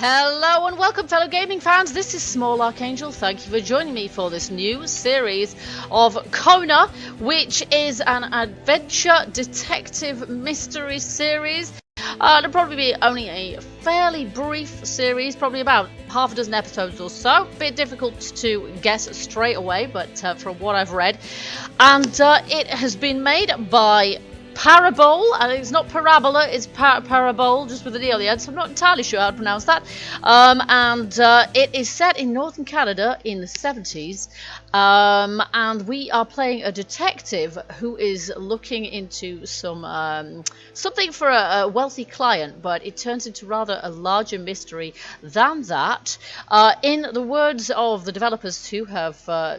Hello and welcome, fellow gaming fans. This is Small Archangel. Thank you for joining me for this new series of KONA, which is an adventure detective mystery series. It'll probably be only a fairly brief series, probably about half a dozen episodes or so. Bit difficult to guess straight away, but from what I've read. And it has been made by Parabole, and it's not Parabola, it's Parabole, just with an E on the end, so I'm not entirely sure how to pronounce that. It is set in northern Canada in the 70s, and we are playing a detective who is looking into something for a wealthy client, but it turns into rather a larger mystery than that. In the words of the developers who have,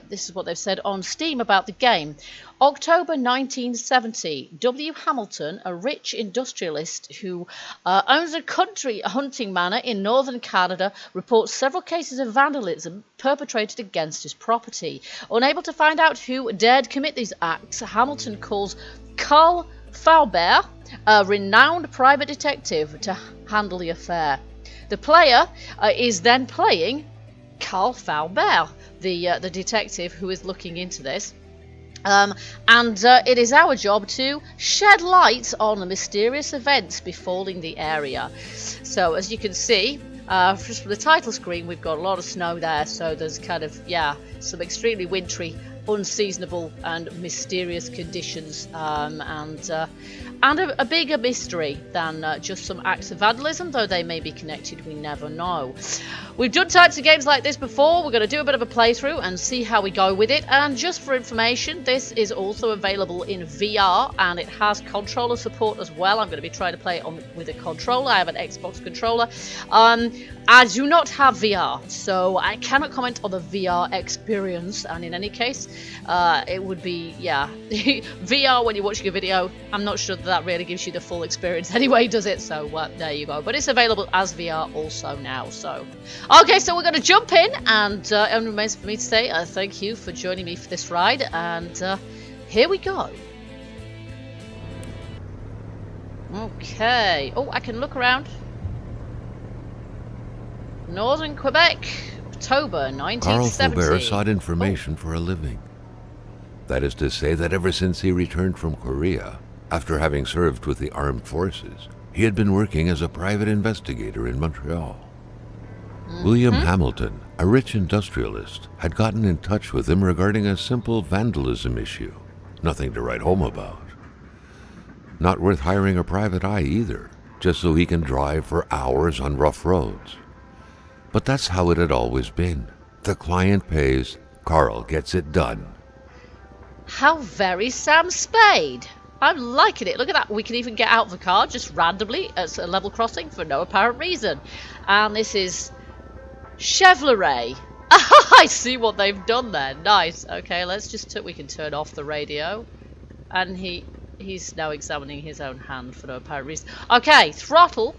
this is what they've said on Steam about the game. October 1970, W. Hamilton, a rich industrialist who owns a country hunting manor in northern Canada, reports several cases of vandalism perpetrated against his property. Unable to find out who dared commit these acts, Hamilton calls Carl Faubert, a renowned private detective, to handle the affair. The player is then playing Carl Faubert, the detective who is looking into this. It is our job to shed light on the mysterious events befalling the area. So as you can see, just from the title screen, we've got a lot of snow there, so there's kind of, some extremely wintry, unseasonable and mysterious conditions, and a bigger mystery than just some acts of vandalism, though they may be connected, we never know. We've done types of games like this before. We're going to do a bit of a playthrough and see how we go with it. And just for information, this is also available in VR, and it has controller support as well. I'm going to be trying to play it with a controller. I have an Xbox controller. I do not have VR, so I cannot comment on the VR experience, and in any case, it would be, VR when you're watching a video. I'm not sure that really gives you the full experience anyway, does it? So there you go. But it's available as VR also now. So okay, so we're going to jump in, and it only remains for me to say thank you for joining me for this ride, and here we go. Okay. Oh, I can look around. Northern Quebec, October 1970. Carl Faubert sought information for a living. That is to say that ever since he returned from Korea, after having served with the armed forces, he had been working as a private investigator in Montreal. William Hamilton, a rich industrialist, had gotten in touch with him regarding a simple vandalism issue. Nothing to write home about. Not worth hiring a private eye either, just so he can drive for hours on rough roads. But that's how it had always been. The client pays, Carl gets it done. How very Sam Spade. I'm liking it. Look at that. We can even get out of the car just randomly at a level crossing for no apparent reason. And this is Chevrolet. I see what they've done there. Nice. Okay, we can turn off the radio. And he's now examining his own hand for no apparent reason. Okay, throttle.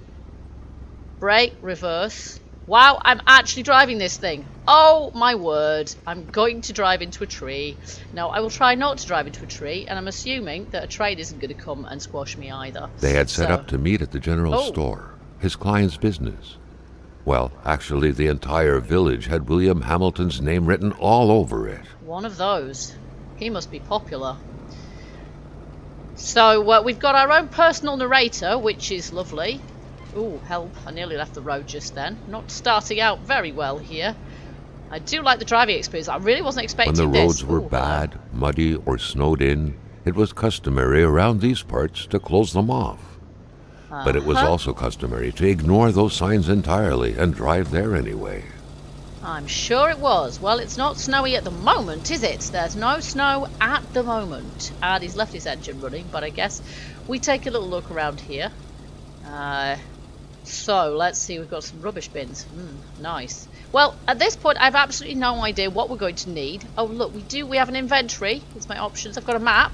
Brake, reverse. Wow, I'm actually driving this thing. Oh my word. I'm going to drive into a tree. No, I will try not to drive into a tree, and I'm assuming that a train isn't going to come and squash me either. They had set up to meet at the general store, his client's business. Well, actually, the entire village had William Hamilton's name written all over it. One of those. He must be popular. So, we've got our own personal narrator, which is lovely. Ooh, help. I nearly left the road just then. Not starting out very well here. I do like the driving experience. I really wasn't expecting this. When the roads were bad, muddy, or snowed in, it was customary around these parts to close them off. But it was also customary to ignore those signs entirely and drive there anyway. I'm sure it was. Well, it's not snowy at the moment, is it? There's no snow at the moment. And he's left his engine running, but I guess we take a little look around here. So, let's see, we've got some rubbish bins. Nice. Well, at this point, I've absolutely no idea what we're going to need. Oh, look, we have an inventory. Here's my options. I've got a map.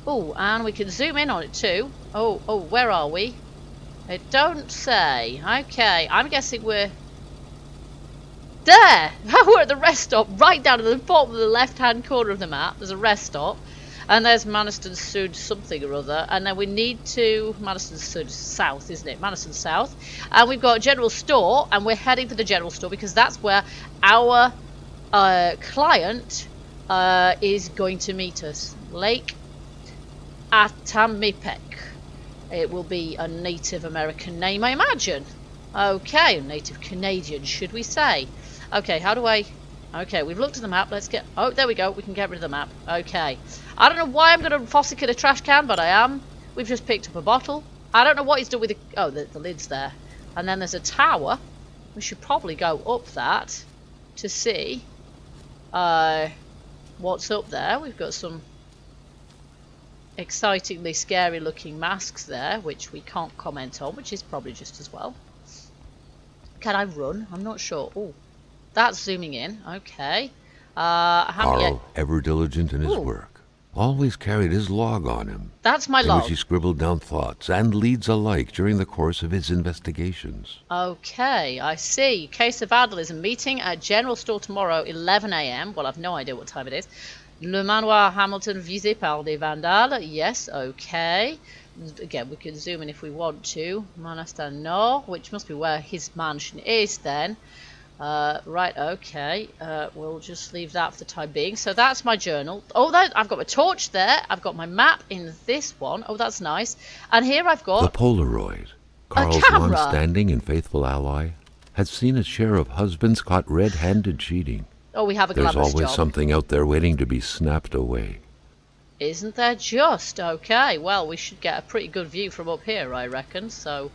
Oh, and we can zoom in on it too. Oh, where are we? It don't say. Okay, I'm guessing we're... There! We're at the rest stop, right down at the bottom of the left-hand corner of the map. There's a rest stop. And there's Maniston Sud something or other. And then we need to... Maniston Sud South, isn't it? Maniston South. And we've got a general store. And we're heading for the general store because that's where our client is going to meet us. Lake Atamipek. It will be a Native American name, I imagine. Okay, Native Canadian, should we say? Okay, how do I... Okay, we've looked at the map. Let's get... Oh, there we go. We can get rid of the map. Okay. I don't know why I'm going to fossick a trash can, but I am. We've just picked up a bottle. I don't know what he's done with the... Oh, the lid's there. And then there's a tower. We should probably go up that to see what's up there. We've got some excitingly scary looking masks there, which we can't comment on, which is probably just as well. Can I run? I'm not sure. Oh, that's zooming in. Okay. Carl, ever diligent in his work, always carried his log on him. That's my in log. which he scribbled down thoughts and leads alike during the course of his investigations. Okay, I see. Case of vandalism. Meeting at General Store tomorrow, 11 a.m. Well, I've no idea what time it is. Le Manoir Hamilton visé par des vandales. Yes, okay. Again, we can zoom in if we want to. Monastir Nord, which must be where his mansion is then. Right, okay. We'll just leave that for the time being. So that's my journal. Oh, I've got my torch there. I've got my map in this one. Oh, that's nice. And here I've got... The Polaroid. Carl's long-standing and faithful ally had seen his share of husbands caught red-handed cheating. Oh, we have a glamorous There's always job. something out there waiting to be snapped away. Isn't there just? Okay, well, we should get a pretty good view from up here, I reckon. So,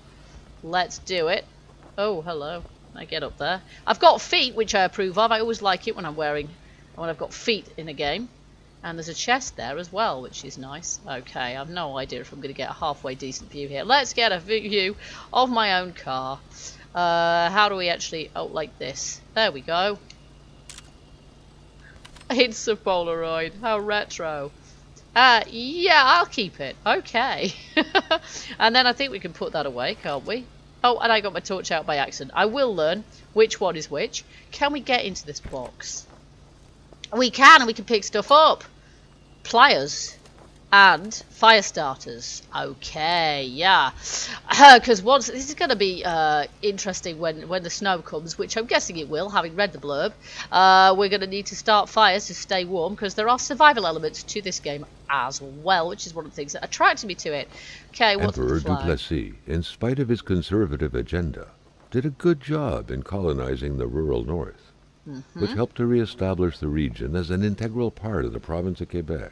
let's do it. Oh, hello. I get up there. I've got feet, which I approve of. I always like it when I've got feet in a game. And there's a chest there as well, which is nice. Okay, I've no idea if I'm going to get a halfway decent view here. Let's get a view of my own car. How do we actually... Oh, like this. There we go. It's a Polaroid. How retro. Yeah, I'll keep it. Okay. And then I think we can put that away, can't we? Oh, and I got my torch out by accident. I will learn which one is which. Can we get into this box? We can, and we can pick stuff up. Pliers and fire starters. Okay, yeah. Because this is going to be interesting when the snow comes, which I'm guessing it will, having read the blurb. We're going to need to start fires to stay warm, because there are survival elements to this game as well, which is one of the things that attracted me to it. Okay, what's the Emperor flag? Duplessis, in spite of his conservative agenda, did a good job in colonizing the rural north, which helped to reestablish the region as an integral part of the province of Quebec.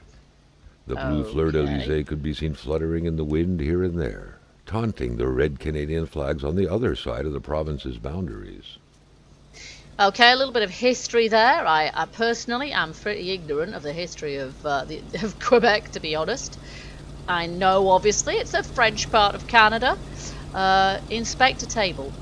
The blue fleur-de-lis could be seen fluttering in the wind here and there, taunting the red Canadian flags on the other side of the province's boundaries. Okay, a little bit of history there. I personally am pretty ignorant of the history of Quebec, to be honest. I know, obviously, it's a French part of Canada. Inspect a table.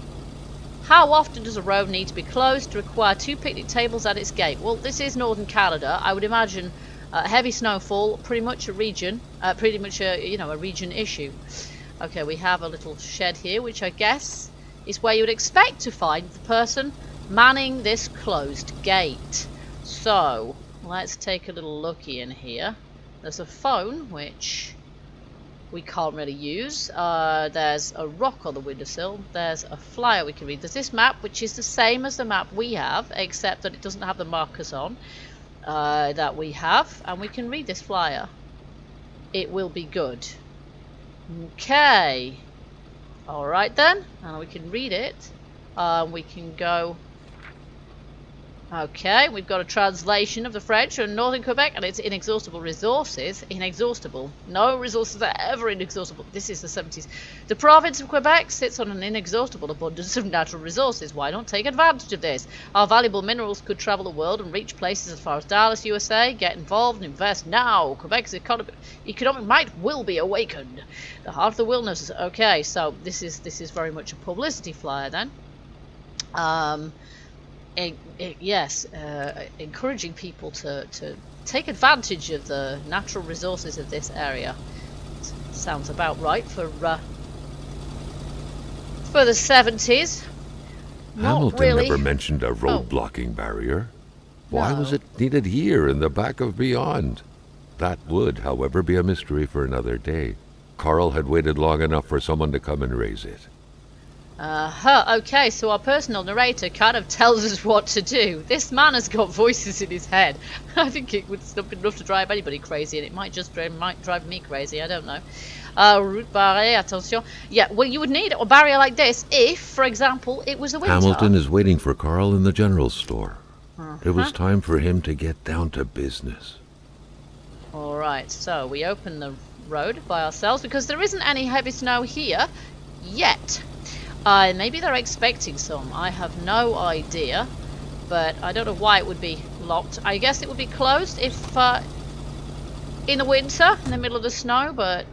How often does a road need to be closed to require 2 picnic tables at its gate? Well, this is northern Canada. I would imagine heavy snowfall, pretty much a region issue. Okay, we have a little shed here, which I guess is where you would expect to find the person manning this closed gate. So, let's take a little looky in here. There's a phone, which we can't really use. There's a rock on the windowsill. There's a flyer we can read. There's this map, which is the same as the map we have, except that it doesn't have the markers on that we have. And we can read this flyer. It will be good. Okay. Alright then. And we can read it. We can go... Okay, we've got a translation of the French in northern Quebec, and it's inexhaustible resources. Inexhaustible. No resources are ever inexhaustible. This is the 70s. The province of Quebec sits on an inexhaustible abundance of natural resources. Why not take advantage of this? Our valuable minerals could travel the world and reach places as far as Dallas, USA. Get involved and invest now. Quebec's economic might will be awakened. The heart of the wilderness. Okay, so this is very much a publicity flyer then. Encouraging people to take advantage of the natural resources of this area. Sounds about right for the 70s. Hamilton never mentioned a road blocking barrier. Why was it needed here in the back of Beyond? That would, however, be a mystery for another day. Carl had waited long enough for someone to come and raise it. Okay, so our personal narrator kind of tells us what to do. This man has got voices in his head. I think it would not be enough to drive anybody crazy, and it might drive me crazy, I don't know. Route barrière, attention. Yeah, well, you would need a barrier like this if, for example, it was a winter. Hamilton is waiting for Carl in the general store. It was time for him to get down to business. Alright, so we open the road by ourselves because there isn't any heavy snow here yet. Maybe they're expecting some. I have no idea, but I don't know why it would be locked. I guess it would be closed if in the winter, in the middle of the snow, but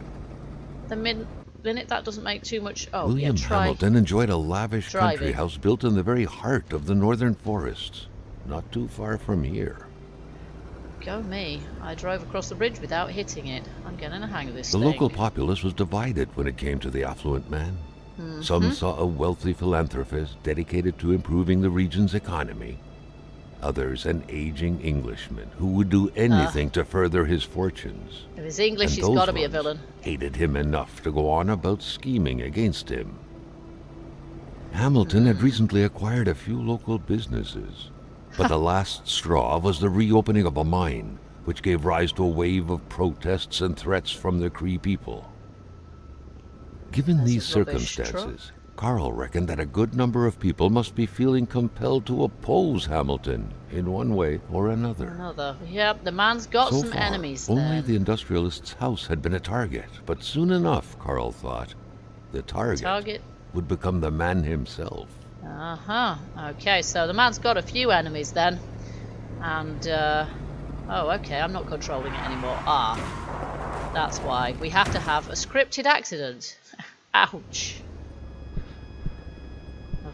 the minute that doesn't make too much. Oh, William Hamilton enjoyed a lavish driving. Country house built in the very heart of the northern forests, not too far from here. Go me. I drove across the bridge without hitting it. I'm getting the hang of this The thing. local populace was divided when it came to the affluent man. Some saw a wealthy philanthropist dedicated to improving the region's economy. Others, an aging Englishman who would do anything to further his fortunes. If he's English, And he's those got to be a ones villain. hated him enough to go on about scheming against him. Hamilton had recently acquired a few local businesses, but the last straw was the reopening of a mine, which gave rise to a wave of protests and threats from the Cree people. Given That's these a rubbish circumstances, Carl reckoned that a good number of people must be feeling compelled to oppose Hamilton in one way or another. Yep, the man's got So some far, enemies only there. the industrialist's house had been a target, but soon enough, Carl thought, the target would become the man himself. Okay, so the man's got a few enemies then. And, oh, okay, I'm not controlling it anymore. That's why. We have to have a scripted accident. Ouch.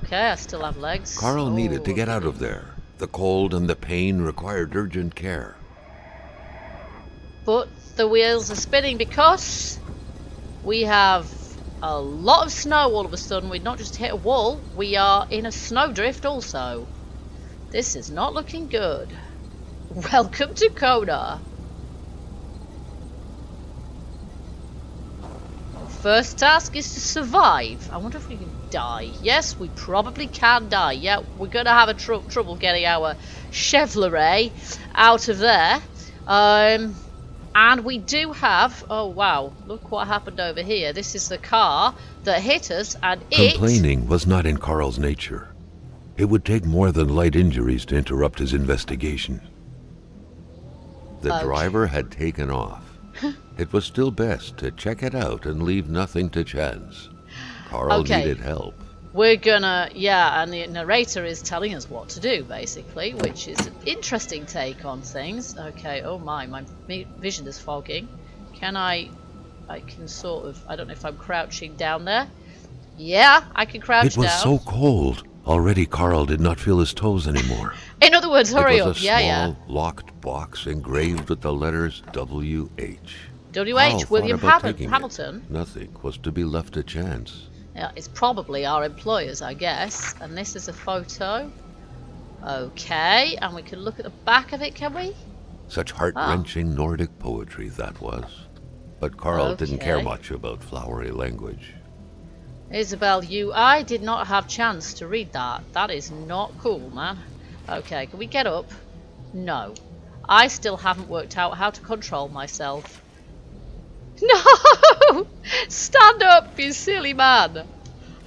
Okay, I still have legs. Carl needed to get out of there. The cold and the pain required urgent care. But the wheels are spinning because we have a lot of snow all of a sudden. We've not just hit a wall, we are in a snowdrift also. This is not looking good. Welcome to KONA. First task is to survive. I wonder if we can die. Yes, we probably can die. Yeah, we're going to have a trouble getting our Chevrolet out of there. And we do have... Oh, wow. Look what happened over here. This is the car that hit us, and Complaining was not in Carl's nature. It would take more than light injuries to interrupt his investigation. The driver had taken off. It was still best to check it out and leave nothing to chance. Carl needed help. We're gonna, and the narrator is telling us what to do, basically, which is an interesting take on things. Okay, oh my vision is fogging. I can sort of, I don't know if I'm crouching down there. Yeah, I can crouch down. It was so cold. Already Carl did not feel his toes anymore. In other words, hurry up. It was a small, locked box engraved with the letters W.H. W.H. William Hamilton. Nothing was to be left to chance. Yeah, it's probably our employers, I guess. And this is a photo. Okay, and we can look at the back of it, can we? Such heart-wrenching Nordic poetry that was. But Carl didn't care much about flowery language. Isabel, I did not have chance to read that. That is not cool, man. Okay, can we get up? No. I still haven't worked out how to control myself. No! Stand up, you silly man.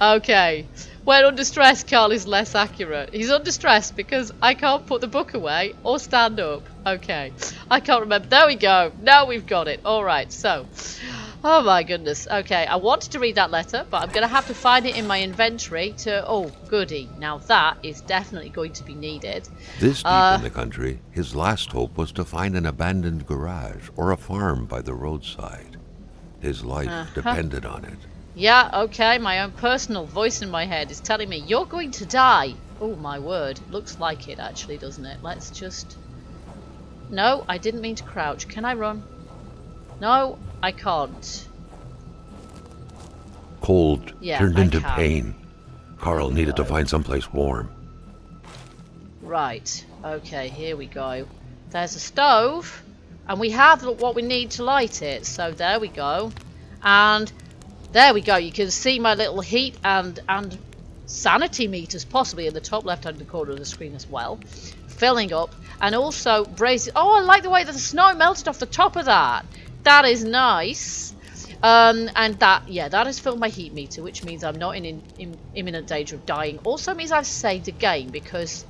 Okay. When under stress, Carl is less accurate. He's under stress because I can't put the book away or stand up. Okay. I can't remember. There we go. Now we've got it. Alright, so... Oh my goodness. Okay, I wanted to read that letter, but I'm going to have to find it in my inventory to... Oh, goody. Now that is definitely going to be needed. This deep in the country, his last hope was to find an abandoned garage or a farm by the roadside. His life depended on it. Yeah, okay, my own personal voice in my head is telling me, you're going to die. Oh my word. Looks like it actually, doesn't it? Let's just... No, I didn't mean to crouch. Can I run? No, I can't. Cold turned into pain. Carl needed to find someplace warm. Right. Okay, here we go. There's a stove. And we have what we need to light it. So there we go. And there we go. You can see my little heat and sanity meters possibly in the top left-hand corner of the screen as well. Filling up. And also braces. Oh, I like the way that the snow melted off the top of that. That is nice. And that has filled my heat meter, which means I'm not in imminent danger of dying. Also means I've saved a game, because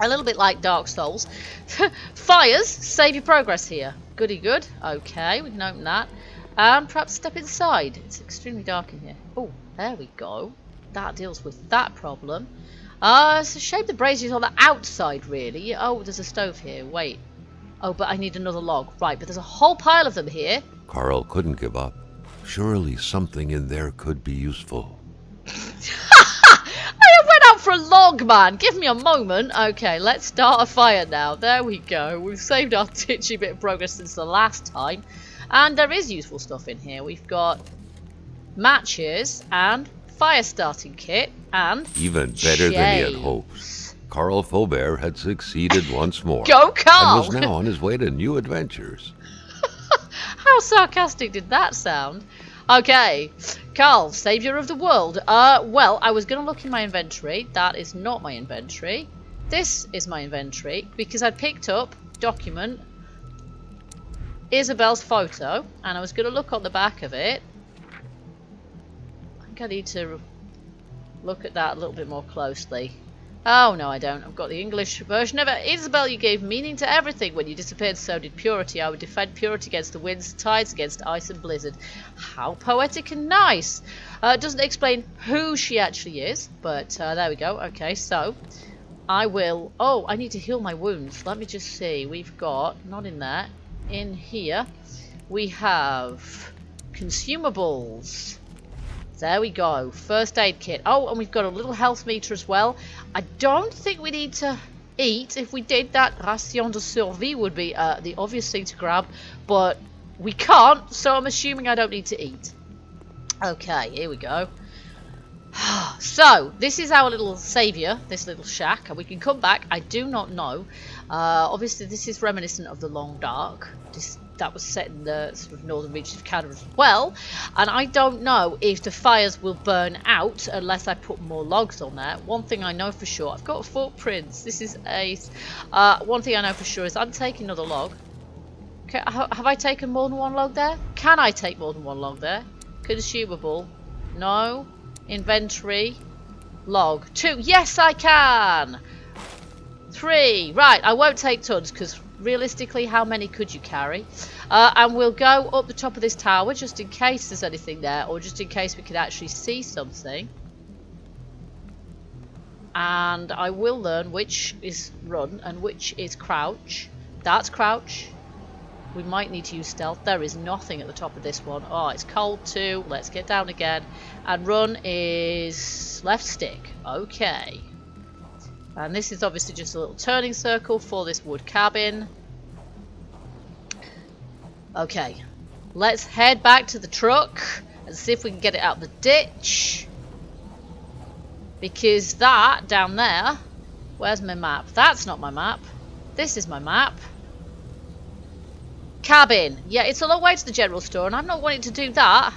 a little bit like Dark Souls, fires save your progress here. Goody good. Okay, we can open that. And perhaps step inside. It's extremely dark in here. Oh, there we go. That deals with that problem. It's a shame the braziers on the outside, really. Oh, there's a stove here. Wait. Oh, but I need another log. Right, but there's a whole pile of them here. Carl couldn't give up. Surely something in there could be useful. I went out for a log, man. Give me a moment. Okay, let's start a fire now. There we go. We've saved our titchy bit of progress since the last time. And there is useful stuff in here. We've got matches and fire starting kit and even better than he had hoped. Carl Faubert had succeeded once more. Go, Carl! And was now on his way to new adventures. How sarcastic did that sound? Okay, Carl, saviour of the world. Well, I was going to look in my inventory. That is not my inventory. This is my inventory, because I picked up document Isabel's photo, and I was going to look on the back of it. I think I need to look at that a little bit more closely. Oh, no, I don't. I've got the English version of it. Isabel, you gave meaning to everything. When you disappeared, so did purity. I would defend purity against the winds, tides, against ice and blizzard. How poetic and nice. It doesn't explain who she actually is, but there we go. Okay, so I will... Oh, I need to heal my wounds. Let me just see. We've got... Not in there. In here, we have consumables. There we go. First aid kit. Oh, and we've got a little health meter as well. I don't think we need to eat. If we did that, ration de survie would be the obvious thing to grab. But we can't, so I'm assuming I don't need to eat. Okay, here we go. So, this is our little saviour, this little shack. And we can come back. I do not know. Obviously, this is reminiscent of the Long Dark. That was set in the sort of northern reaches of Canada as well. And I don't know if the fires will burn out unless I put more logs on there. One thing I know for sure, I've got footprints. This is ace. One thing I know for sure is I'm taking another log. Okay, have I taken more than one log there? Can I take more than one log there? Consumable. No. Inventory. Log. 2. Yes, I can. 3. Right, I won't take tons because realistically, how many could you carry? And we'll go up the top of this tower just in case there's anything there, or just in case we can actually see something. And I will learn which is run and which is crouch. That's crouch. We might need to use stealth. There is nothing at the top of this one. Oh, it's cold too. Let's get down again. And run is left stick. Okay. And this is obviously just a little turning circle for this wood cabin. Okay. Let's head back to the truck and see if we can get it out the ditch. Because that down there... Where's my map? That's not my map. This is my map. Cabin. Yeah, it's a long way to the general store and I'm not wanting to do that.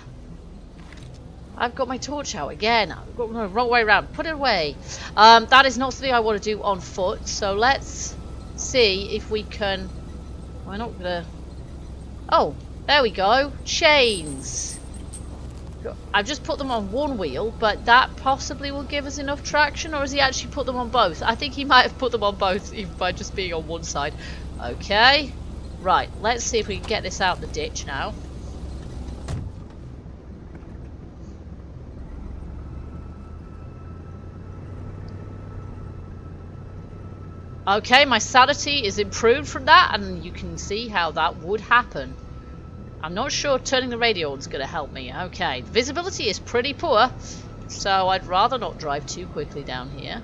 I've got my torch out again. I've got the wrong way around. Put it away. That is not something I want to do on foot. So let's see if we can... We're not going to... Oh, there we go. Chains. I've just put them on one wheel, but that possibly will give us enough traction. Or has he actually put them on both? I think he might have put them on both even by just being on one side. Okay. Right, let's see if we can get this out the ditch now. Okay, my sanity is improved from that, and you can see how that would happen. I'm not sure turning the radio on is going to help me. Okay, visibility is pretty poor, so I'd rather not drive too quickly down here.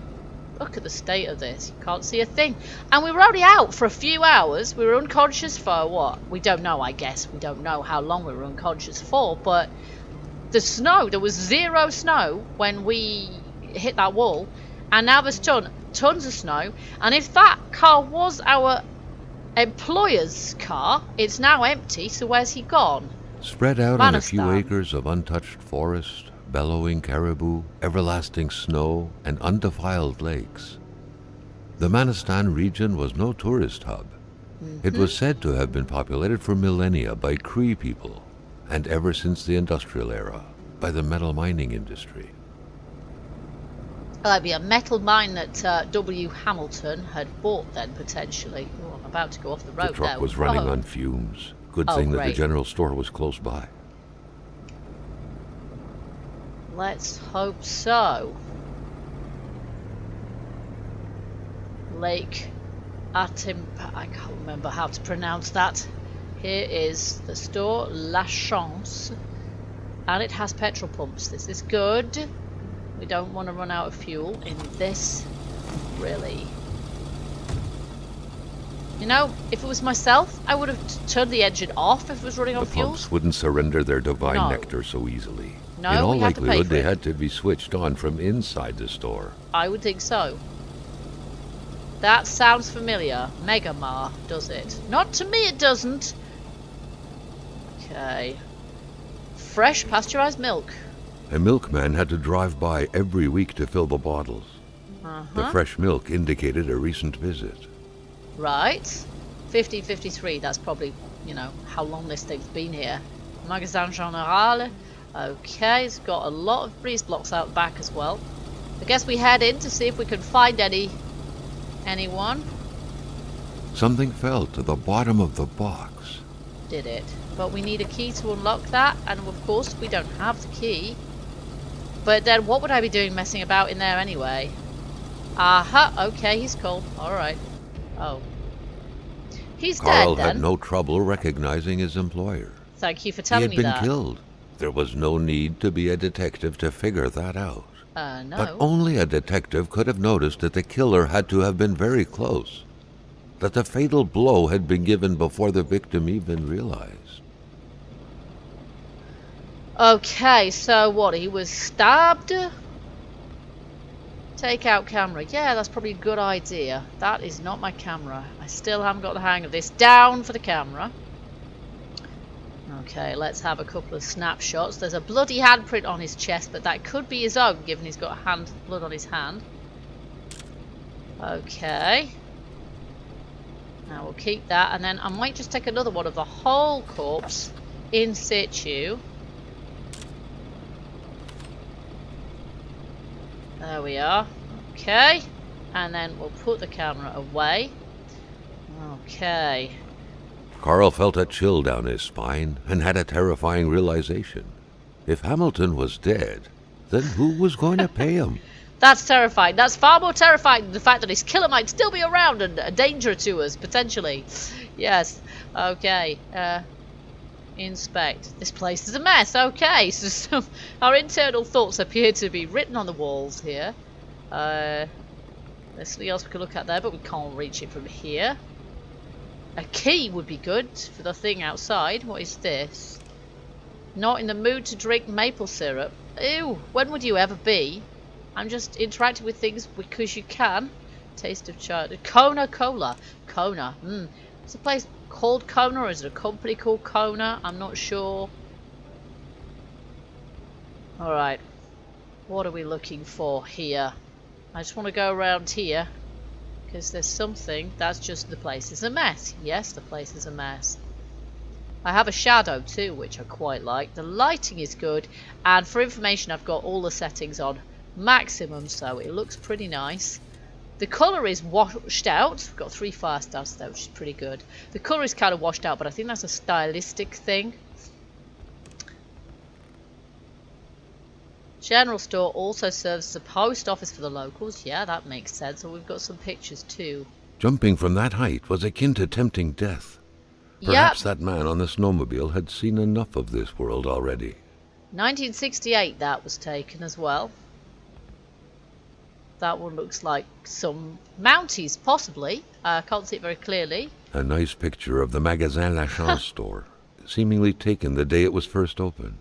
Look at the state of this. You can't see a thing. And we were only out for a few hours. We were unconscious for what? We don't know, I guess. We don't know how long we were unconscious for, but the snow, there was 0 snow when we hit that wall, and now there's tons of snow. And if that car was our employer's car. It's now empty, so where's he gone? Spread out on a few Manistan. acres of untouched forest, bellowing caribou, everlasting snow, and undefiled lakes. The Manistan region was no tourist hub. It was said to have been populated for millennia by Cree people, and ever since the industrial era, by the metal mining industry. That'd be a metal mine that W. Hamilton had bought then, potentially. Oh, I'm about to go off the road The truck there. was running Whoa. on fumes. Good Oh, thing that the great. general store was close by. Let's hope so. Lake Atimpa. I can't remember how to pronounce that. Here is the store, La Chance. And it has petrol pumps. This is good. We don't want to run out of fuel in this, really. You know, if it was myself, I would have turned the engine off if it was running on The fuel. pumps wouldn't surrender their divine No. nectar so easily. No, In all we had to pay likelihood, for they it. had to be switched on from inside the store. I would think so. That sounds familiar. Megamar does it. Not to me, it doesn't. Okay. Fresh pasteurized milk. A milkman had to drive by every week to fill the bottles. The fresh milk indicated a recent visit. Right. 1553. That's probably, you know, how long this thing's been here. Magasin General. Okay, it's got a lot of breeze blocks out back as well. I guess we head in to see if we can find anyone. Something fell to the bottom of the box. Did it? But we need a key to unlock that, and of course we don't have the key. But then what would I be doing messing about in there anyway? Aha, okay, he's cool. Alright. Oh. He's Carl dead then. had no trouble recognizing his employer. Thank you for He telling had me been that. killed. There was no need to be a detective to figure that out. No. But only a detective could have noticed that the killer had to have been very close. That the fatal blow had been given before the victim even realized. Okay, so what? He was stabbed? Take out camera. Yeah, that's probably a good idea. That is not my camera. I still haven't got the hang of this. Down for the camera. Okay, let's have a couple of snapshots. There's a bloody handprint on his chest, but that could be his own, given he's got blood on his hand. Okay. Now we'll keep that, and then I might just take another one of the whole corpse in situ. There we are. Okay. And then we'll put the camera away. Okay. Carl felt a chill down his spine and had a terrifying realization. If Hamilton was dead, then who was going to pay him? That's terrifying. That's far more terrifying than the fact that his killer might still be around and a danger to us, potentially. Yes. Okay. Inspect. This place is a mess. Okay. So our internal thoughts appear to be written on the walls here. There's something else we could look at there, but we can't reach it from here. A key would be good for the thing outside. What is this? Not in the mood to drink maple syrup. Ew. When would you ever be? I'm just interacting with things because you can. Taste of childhood. KONA Cola. KONA. Is a place called KONA, or is it a company called KONA? I'm not sure. Alright. What are we looking for here? I just want to go around here. Because there's something. That's just the place is a mess. Yes, the place is a mess. I have a shadow too, which I quite like. The lighting is good. And for information, I've got all the settings on maximum, so it looks pretty nice. The colour is washed out. We've got 3 fire stars there, which is pretty good. The colour is kind of washed out, but I think that's a stylistic thing. General store also serves as a post office for the locals. Yeah, that makes sense. And we've got some pictures too. Jumping from that height was akin to tempting death. Perhaps that man on the snowmobile had seen enough of this world already. 1968 that was taken as well. That one looks like some Mounties, possibly. I can't see it very clearly. A nice picture of the Magasin La Chance store, seemingly taken the day it was first opened.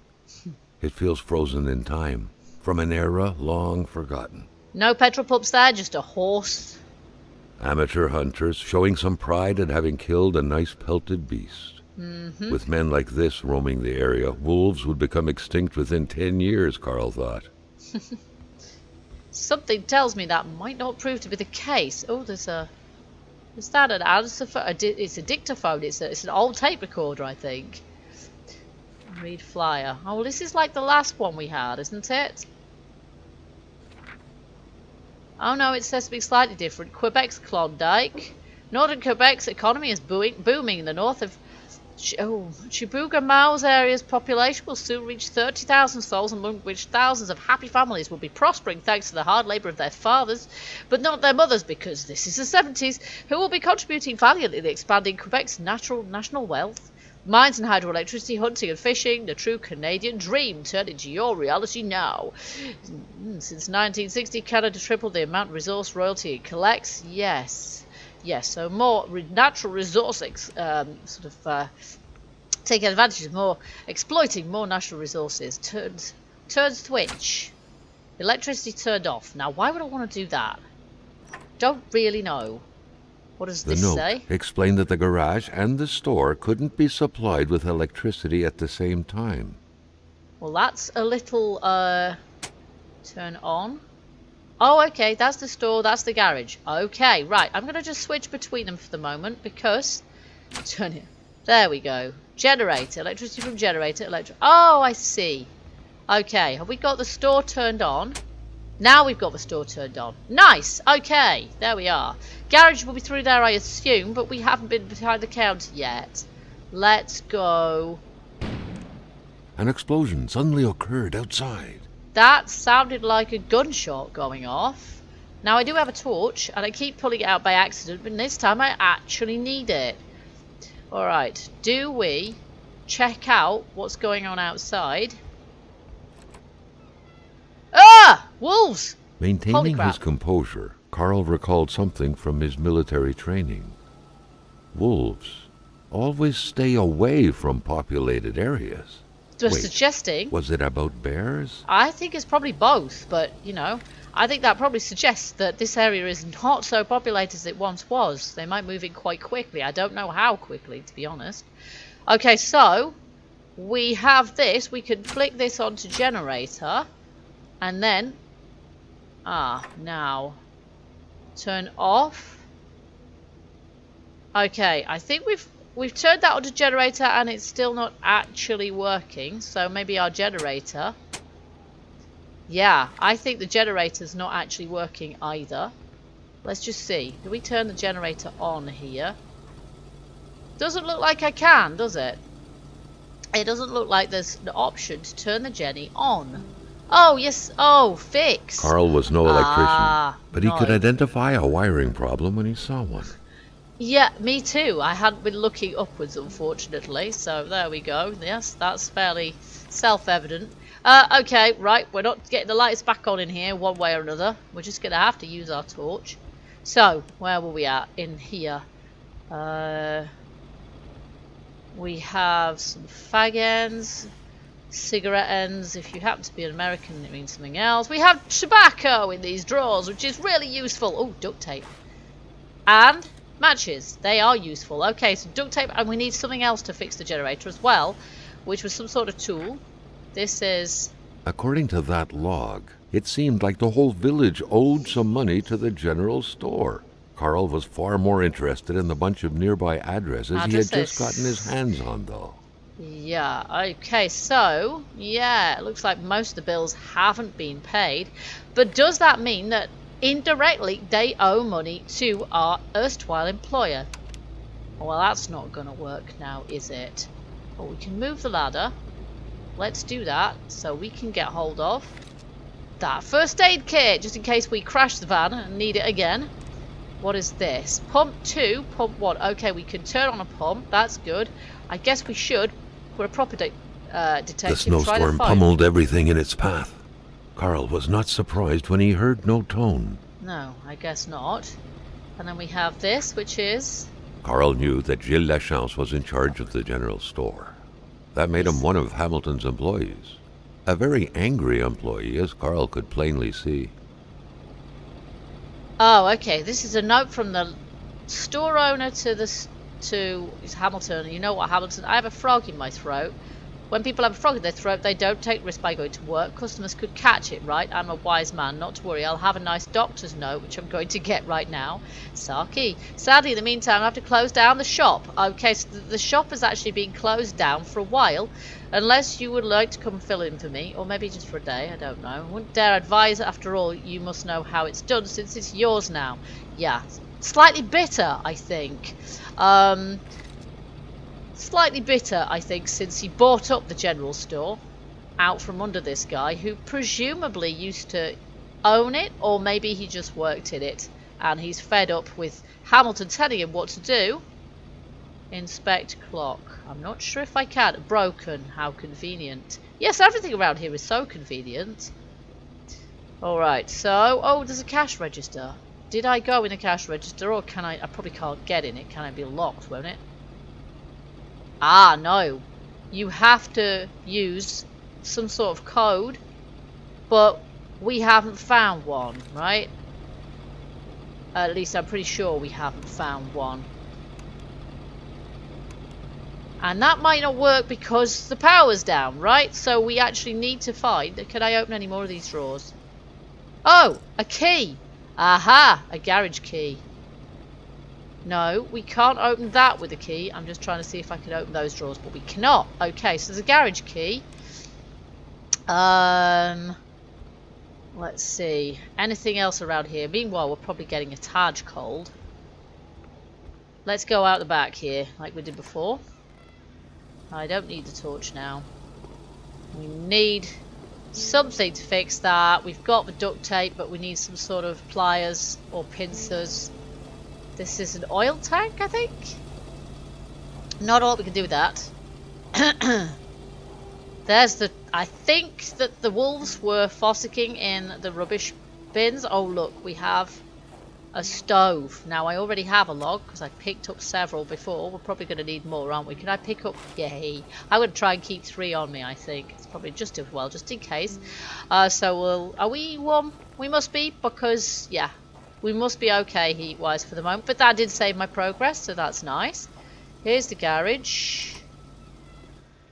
It feels frozen in time, from an era long forgotten. No petrol pumps there, just a horse. Amateur hunters showing some pride at having killed a nice pelted beast. With men like this roaming the area, wolves would become extinct within 10 years, Carl thought. Something tells me that might not prove to be the case. Oh, there's a... Is that an answerphone? It's a dictaphone. It's an old tape recorder, I think. Read flyer. Oh, well, this is like the last one we had, isn't it? Oh no, it says to be slightly different. Quebec's Klondike. Northern Quebec's economy is booming in the north of Chibougamau's area's population will soon reach 30,000 souls, among which thousands of happy families will be prospering thanks to the hard labour of their fathers, but not their mothers, because this is the 70s, who will be contributing valiantly to expanding Quebec's national wealth. Mines and hydroelectricity, hunting and fishing, the true Canadian dream turned into your reality now. Since 1960, Canada tripled the amount of resource royalty it collects. Yes, so more natural resource taking advantage of more, exploiting more natural resources. Turns twitch. Electricity turned off. Now, why would I want to do that? Don't really know. What does this say? The note explained that the garage and the store couldn't be supplied with electricity at the same time. Well, that's a little, turn on. Oh, okay, that's the store, that's the garage. Okay, right, I'm going to just switch between them for the moment because... Turn it. There we go. Generator, electricity from generator, Oh, I see. Okay, have we got the store turned on? Now we've got the store turned on. Nice! Okay, there we are. Garage will be through there, I assume, but we haven't been behind the counter yet. Let's go. An explosion suddenly occurred outside. That sounded like a gunshot going off. Now, I do have a torch, and I keep pulling it out by accident, but this time I actually need it. Alright, do we check out what's going on outside? Ah! Wolves! Maintaining his composure, Carl recalled something from his military training. Wolves always stay away from populated areas. Just suggesting... Was it about bears? I think it's probably both, but, you know, I think that probably suggests that this area is not so populated as it once was. They might move in quite quickly. I don't know how quickly, to be honest. Okay, so, we have this. We can flick this onto generator. And then, now, turn off. Okay, I think we've turned that onto generator and it's still not actually working. So maybe our generator. Yeah, I think the generator's not actually working either. Let's just see. Do we turn the generator on here? Doesn't look like I can, does it? It doesn't look like there's an option to turn the Jenny on. Oh, yes. Oh, fix. Carl was no electrician, but he could identify a wiring problem when he saw one. Yeah, me too. I hadn't been looking upwards, unfortunately. So there we go. Yes, that's fairly self-evident. Okay, right. We're not getting the lights back on in here one way or another. We're just going to have to use our torch. So, where were we at? In here. We have some fag ends. Cigarette ends. If you happen to be an American, it means something else. We have tobacco in these drawers, which is really useful. Oh, duct tape. And matches. They are useful. Okay, so duct tape, and we need something else to fix the generator as well, which was some sort of tool. This is... According to that log, it seemed like the whole village owed some money to the general store. Carl was far more interested in the bunch of nearby addresses he had just gotten his hands on, though. Yeah, okay, so, yeah, it looks like most of the bills haven't been paid. But does that mean that indirectly they owe money to our erstwhile employer? Well, that's not going to work now, is it? Well, we can move the ladder. Let's do that so we can get hold of that first aid kit, just in case we crash the van and need it again. What is this? Pump 2, pump 1. Okay, we can turn on a pump. That's good. I guess we should. We're a proper detective. The snowstorm pummeled everything in its path. Carl was not surprised when he heard no tone. No, I guess not. And then we have this, which is... Carl knew that Gilles Lachance was in charge of the general store. That made him one of Hamilton's employees. A very angry employee, as Carl could plainly see. Oh, okay. This is a note from the store owner to it's Hamilton. You know what, Hamilton? I have a frog in my throat. When people have a frog in their throat, they don't take risks by going to work. Customers could catch it, right? I'm a wise man, not to worry. I'll have a nice doctor's note, which I'm going to get right now. Saki. Sadly, in the meantime, I have to close down the shop. Okay, so the shop has actually been closed down for a while. Unless you would like to come fill in for me, or maybe just for a day, I don't know. I wouldn't dare advise. After all, you must know how it's done since it's yours now. Yeah, slightly bitter, I think. Slightly bitter, I think, since he bought up the general store out from under this guy who presumably used to own it, or maybe he just worked in it and he's fed up with Hamilton telling him what to do. Inspect clock. I'm not sure if I can. Broken. How convenient. Yes, everything around here is so convenient. Alright, so... Oh, there's a cash register. Did I go in a cash register, or can I... I probably can't get in it. Can I be locked, won't it? Ah, no. You have to use some sort of code, but we haven't found one, right? At least I'm pretty sure we haven't found one. And that might not work because the power's down, right? So we actually need to find... Can I open any more of these drawers? Oh, a key. Aha, a garage key. No, we can't open that with a key. I'm just trying to see if I can open those drawers, but we cannot. Okay, so there's a garage key. Let's see. Anything else around here? Meanwhile, we're probably getting a tad cold. Let's go out the back here, like we did before. I don't need the torch now. We need something to fix that. We've got the duct tape, but we need some sort of pliers or pincers. This is an oil tank, I think. Not all we can do with that. There's the... I think that the wolves were fossicking in the rubbish bins. Oh, look, we have a stove. Now, I already have a log because I picked up several before. We're probably going to need more, aren't we? Can I pick up... Yay. I'm going to try and keep 3 on me, I think. It's probably just as well, just in case. So we'll... Are we warm? We must be, because, yeah, we must be okay heat-wise for the moment. But that did save my progress, so that's nice. Here's the garage.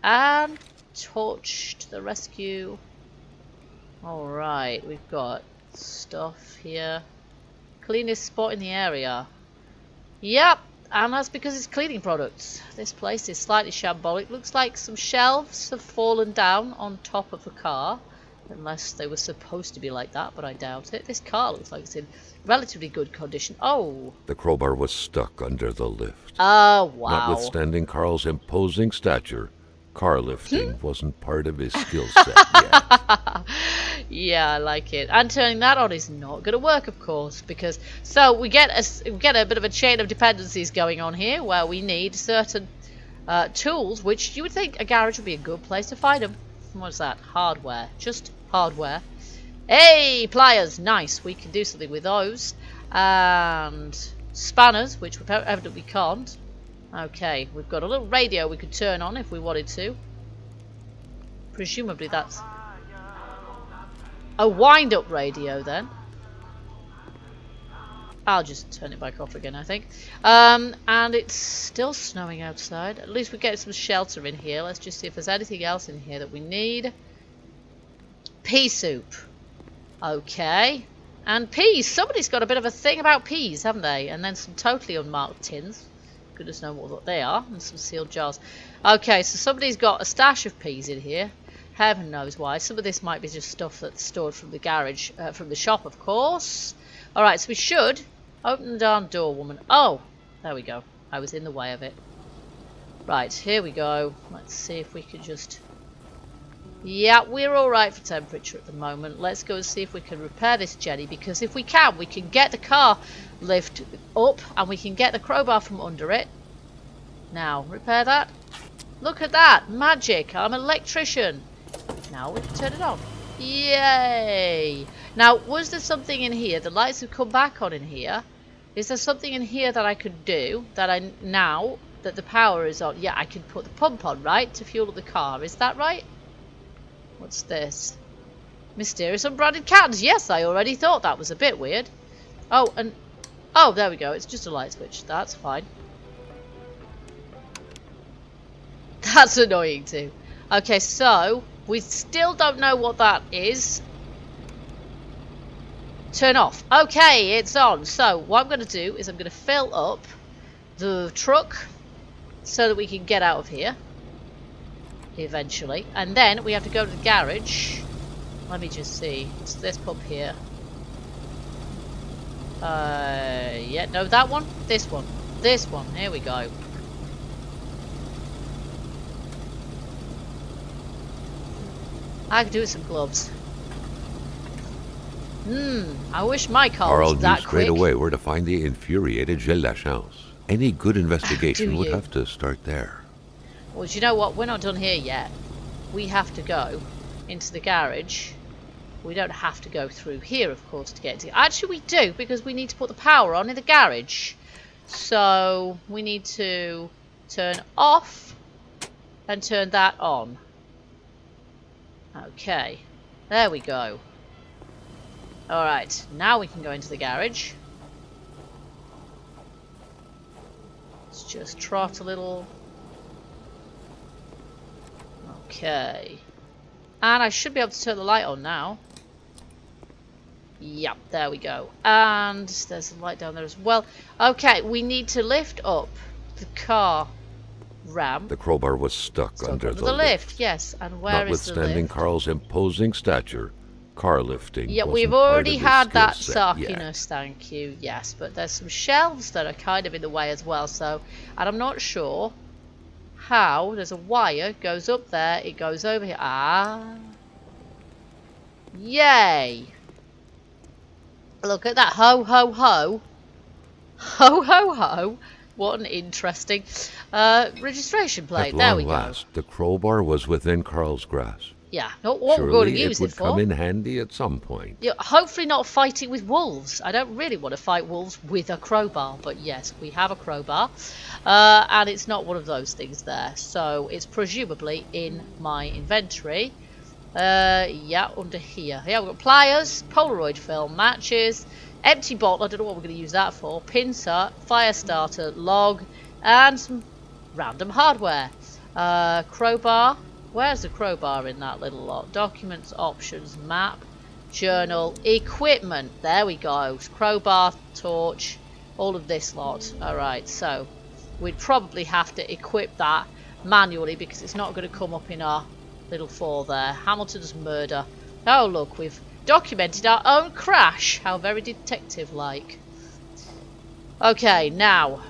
And torch to the rescue. Alright, we've got stuff here. Cleanest spot in the area. Yep, and that's because it's cleaning products. This place is slightly shambolic. Looks like some shelves have fallen down on top of the car. Unless they were supposed to be like that, but I doubt it. This car looks like it's in relatively good condition. Oh! The crowbar was stuck under the lift. Oh, wow. Notwithstanding Carl's imposing stature, car lifting wasn't part of his skill set yet. Yeah, I like it. And turning that on is not going to work, of course, because... So, we get a bit of a chain of dependencies going on here, where we need certain tools, which you would think a garage would be a good place to find them. What's that? Hardware. Just hardware. Hey, pliers. Nice. We can do something with those. And spanners, which we evidently can't. Okay, we've got a little radio we could turn on if we wanted to. Presumably that's a wind-up radio then. I'll just turn it back off again, I think. And it's still snowing outside. At least we get some shelter in here. Let's just see if there's anything else in here that we need. Pea soup. Okay. And peas. Somebody's got a bit of a thing about peas, haven't they? And then some totally unmarked tins. Goodness knows what they are. And some sealed jars. Okay, so somebody's got a stash of peas in here. Heaven knows why. Some of this might be just stuff that's stored from the garage, from the shop, of course. Alright, so we should open the darn door, woman. Oh, there we go. I was in the way of it. Right, here we go. Let's see if we can just... Yeah, we're alright for temperature at the moment. Let's go and see if we can repair this Jenny, because if we can get the car lift up and we can get the crowbar from under it. Now, repair that. Look at that. Magic. I'm an electrician. Now we can turn it on. Yay! Now, was there something in here? The lights have come back on in here. Is there something in here that I could do that now that the power is on? Yeah, I can put the pump on, right? To fuel the car. Is that right? What's this? Mysterious unbranded cans. Yes, I already thought that was a bit weird. Oh, and... Oh, there we go. It's just a light switch. That's fine. That's annoying too. Okay, so we still don't know what that is. Turn off. Okay, it's on. So what I'm going to do is I'm going to fill up the truck so that we can get out of here eventually. And then we have to go to the garage. Let me just see. It's this pump here. Yeah, no, that one. This one. This one. Here we go. I could do with some gloves. I wish my car was that Carl quick. knew straight away where to find the infuriated Gilles Lachance. Any good investigation would have to start there. Well, do you know what? We're not done here yet. We have to go into the garage. We don't have to go through here, of course, to get to... Actually, we do, because we need to put the power on in the garage. So, we need to turn off and turn that on. Okay. There we go. Alright, now we can go into the garage. Let's just trot a little. Okay. And I should be able to turn the light on now. Yep, there we go. And there's a light down there as well. Okay, we need to lift up the car ramp. The crowbar was stuck under the lift. Yes, and where is the lift? Notwithstanding Carl's imposing stature, car lifting yeah, wasn't we've part already of his had that skill set yet. sarkiness, thank you. Yes, but there's some shelves that are kind of in the way as well. So, and I'm not sure how. There's a wire goes up there. It goes over here. Ah, yay! Look at that. Ho ho ho, ho ho ho. What an interesting registration plate. At There long we go. last, the crowbar was within Carl's grasp. Yeah, not what we're going to Surely use it would it for. come in handy at some point. Yeah, hopefully not fighting with wolves. I don't really want to fight wolves with a crowbar, but yes, we have a crowbar. And it's not one of those things there. So it's presumably in my inventory. Yeah, under here. Yeah, we've got pliers, Polaroid film, matches, empty bottle, I don't know what we're going to use that for, pincer, fire starter, log, and some random hardware. Crowbar. Where's the crowbar in that little lot? Documents, options, map, journal, equipment. There we go. Crowbar, torch, all of this lot. Alright, so we'd probably have to equip that manually because it's not going to come up in our little four there. Hamilton's murder. Oh, look, we've documented our own crash. How very detective-like. Okay, now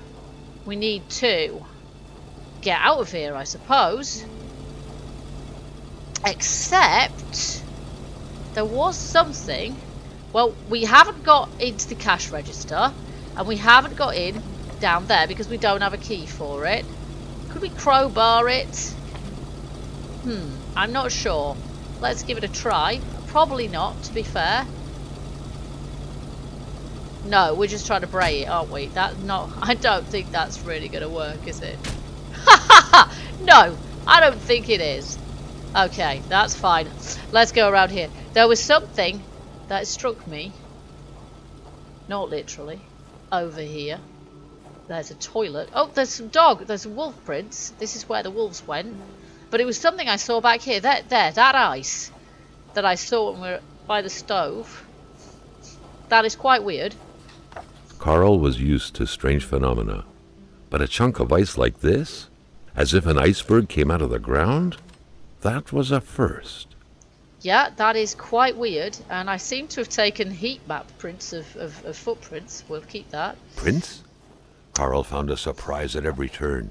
we need to get out of here, I suppose. Except there was something. Well, we haven't got into the cash register, and we haven't got in down there because we don't have a key for it. Could we crowbar it? I'm not sure. Let's give it a try. Probably not, to be fair. No, we're just trying to bray it, aren't we? I don't think that's really going to work, is it? No, I don't think it is. Okay, that's fine. Let's go around here. There was something that struck me. Not literally. Over here. There's a toilet. Oh, there's some dog. There's some wolf prints. This is where the wolves went. But it was something I saw back here. That ice that I saw when we were by the stove. That is quite weird. Carl was used to strange phenomena. But a chunk of ice like this? As if an iceberg came out of the ground? That was a first. Yeah, that is quite weird. And I seem to have taken heat map prints of footprints. We'll keep that. Prints? Carl found a surprise at every turn.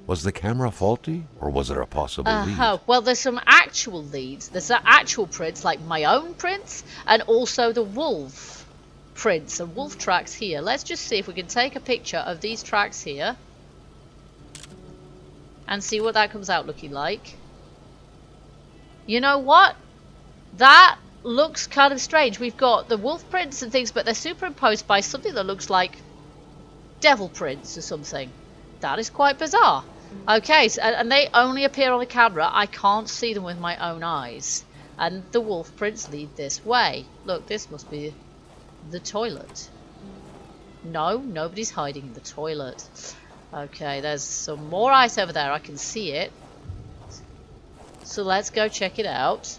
Was the camera faulty, or was there a possible lead? Well, there's some actual leads. There's actual prints, like my own prints, and also the wolf prints and wolf tracks here. Let's just see if we can take a picture of these tracks here and see what that comes out looking like. You know what? That looks kind of strange. We've got the wolf prints and things, but they're superimposed by something that looks like devil prints or something. That is quite bizarre. Okay, so, and they only appear on the camera. I can't see them with my own eyes. And the wolf prints lead this way. Look, this must be the toilet. No, nobody's hiding in the toilet. Okay, there's some more ice over there. I can see it. So let's go check it out.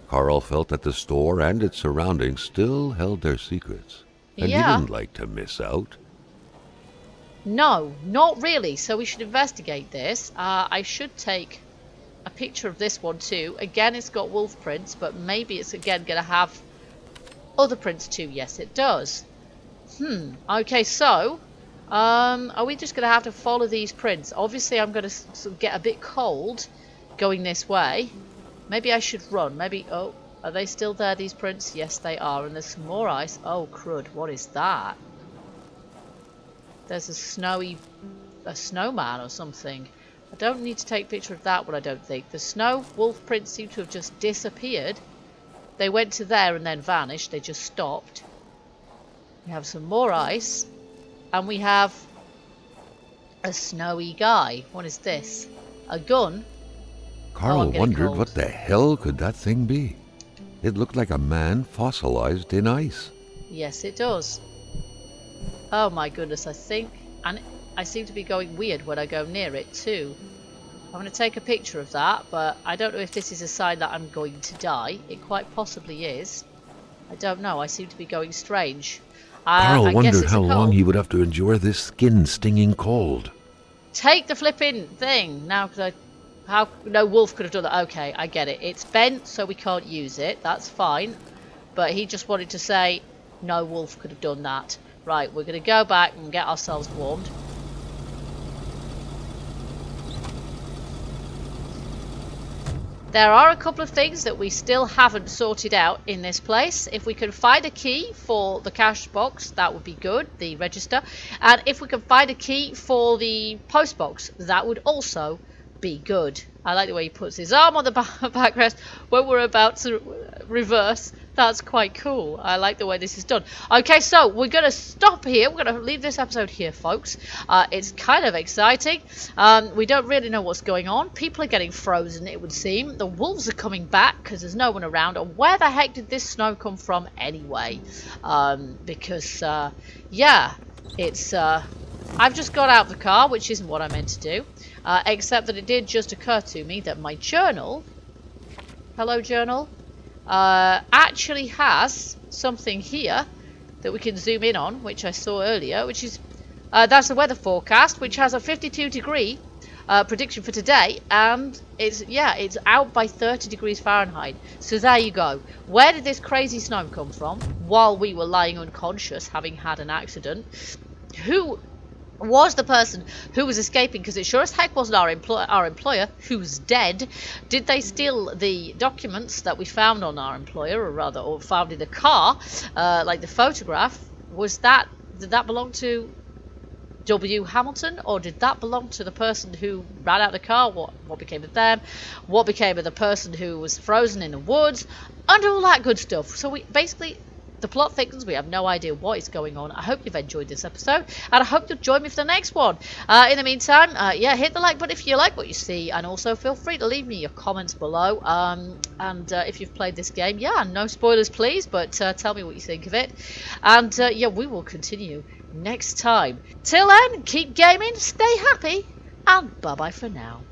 Carl felt that the store and its surroundings still held their secrets, and he Yeah. didn't like to miss out. No, not really. So we should investigate this. I should take a picture of this one too. Again, it's got wolf prints, but maybe it's again going to have other prints too. Yes, it does. Okay, so are we just going to have to follow these prints? Obviously, I'm going to get a bit cold going this way. Maybe I should run. Maybe... Oh, are they still there, these prints? Yes, they are. And there's some more ice. Oh, crud. What is that? There's a snowman or something. I don't need to take a picture of that one, I don't think. The snow wolf prints seem to have just disappeared. They went to there and then vanished. They just stopped. We have some more ice. And we have a snowy guy. What is this? A gun? Carl wondered cold. what the hell could that thing be. It looked like a man fossilized in ice. Yes, it does. Oh my goodness, I think... And I seem to be going weird when I go near it too. I'm going to take a picture of that, but I don't know if this is a sign that I'm going to die. It quite possibly is. I don't know, I seem to be going strange. Carl I guess wondered it's how a long cold. he would have to endure this skin-stinging cold. Take the flipping thing now, because how no wolf could have done that. Okay, I get it. It's bent, so we can't use it. That's fine. But he just wanted to say no wolf could have done that. Right, we're going to go back and get ourselves warmed. There are a couple of things that we still haven't sorted out in this place. If we can find a key for the cash box, that would be good, the register. And if we can find a key for the post box, that would also be good. I like the way he puts his arm on the backrest when we're about to reverse. That's quite cool. I like the way this is done. Okay, so we're going to stop here. We're going to leave this episode here, folks. It's kind of exciting. We don't really know what's going on. People are getting frozen, it would seem. The wolves are coming back because there's no one around. And where the heck did this snow come from anyway? Because, yeah, it's... I've just got out of the car, which isn't what I meant to do. Except that it did just occur to me that my journal... Hello, journal? Actually has something here that we can zoom in on, which I saw earlier, which is that's the weather forecast, which has a 52-degree prediction for today, and it's out by 30 degrees Fahrenheit. So there you go. Where did this crazy snow come from while we were lying unconscious, having had an accident? Who was the person who was escaping? Because it sure as heck wasn't our employer, who's dead. Did they steal the documents that we found on our employer, or found in the car, like the photograph? Did that belong to W. Hamilton, or did that belong to the person who ran out of the car? What became of them? What became of the person who was frozen in the woods? And all that good stuff. So we basically... The plot thickens. We have no idea what is going on. I hope you've enjoyed this episode, and I hope you'll join me for the next one. In the meantime, yeah, hit the like button if you like what you see, and also feel free to leave me your comments below. And if you've played this game, yeah, no spoilers, please, but tell me what you think of it. And yeah, we will continue next time. Till then, keep gaming, stay happy, and bye bye for now.